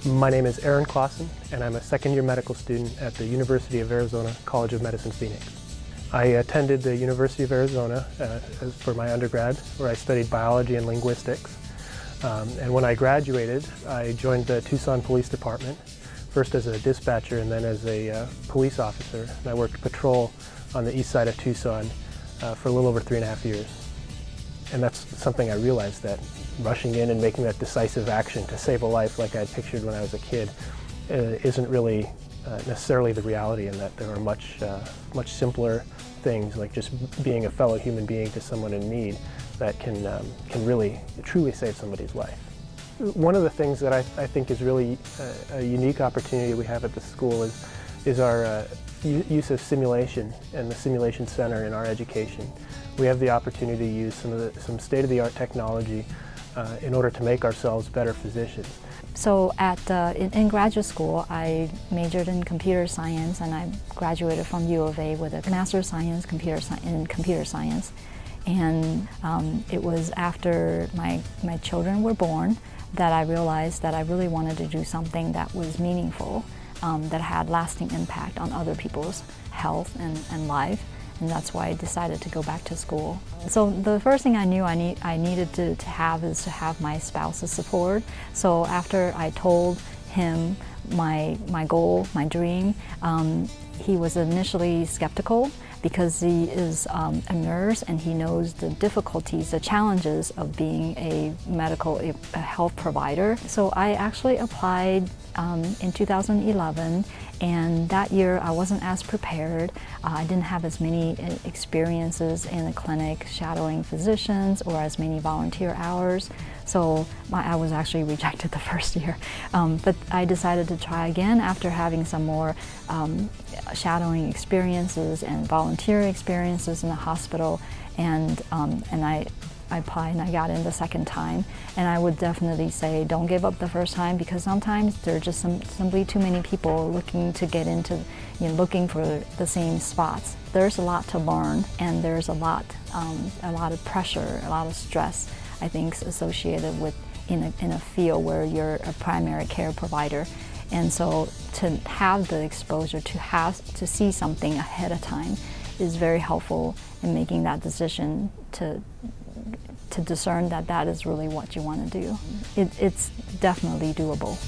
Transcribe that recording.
My name is Aaron Clausen, and I'm a second-year medical student at the University of Arizona College of Medicine, Phoenix. I attended the University of Arizona for my undergrad, where I studied biology and linguistics. And when I graduated, I joined the Tucson Police Department, first as a dispatcher and then as a police officer. And I worked patrol on the east side of Tucson for a little over 3.5 years. And that's something I realized, that rushing in and making that decisive action to save a life like I had pictured when I was a kid isn't really necessarily the reality, and that there are much simpler things, like just being a fellow human being to someone in need, that can really truly save somebody's life. One of the things that I think is really a unique opportunity we have at the school is our use of simulation and the Simulation Center in our education. We have the opportunity to use some state-of-the-art technology in order to make ourselves better physicians. So in graduate school, I majored in computer science, and I graduated from U of A with a Master's of Science in computer science. And it was after my children were born that I realized that I really wanted to do something that was meaningful, that had lasting impact on other people's health and life. And that's why I decided to go back to school. So the first thing I knew I needed to have is to have my spouse's support. So after I told him my goal, my dream, he was initially skeptical, because he is a nurse and he knows the difficulties, the challenges of being a health provider. So I actually applied in 2011, and that year I wasn't as prepared. I didn't have as many experiences in the clinic shadowing physicians or as many volunteer hours. So I was actually rejected the first year. But I decided to try again after having some more shadowing experiences and volunteer experiences in the hospital, and I applied and I got in the second time. And I would definitely say don't give up the first time, because sometimes there are just simply too many people looking to get into, looking for the same spots. There's a lot to learn, and there's a lot of pressure, a lot of stress, I think, associated with in a field where you're a primary care provider. And so to have the exposure, to see something ahead of time, is very helpful in making that decision to discern that that is really what you want to do. It's definitely doable.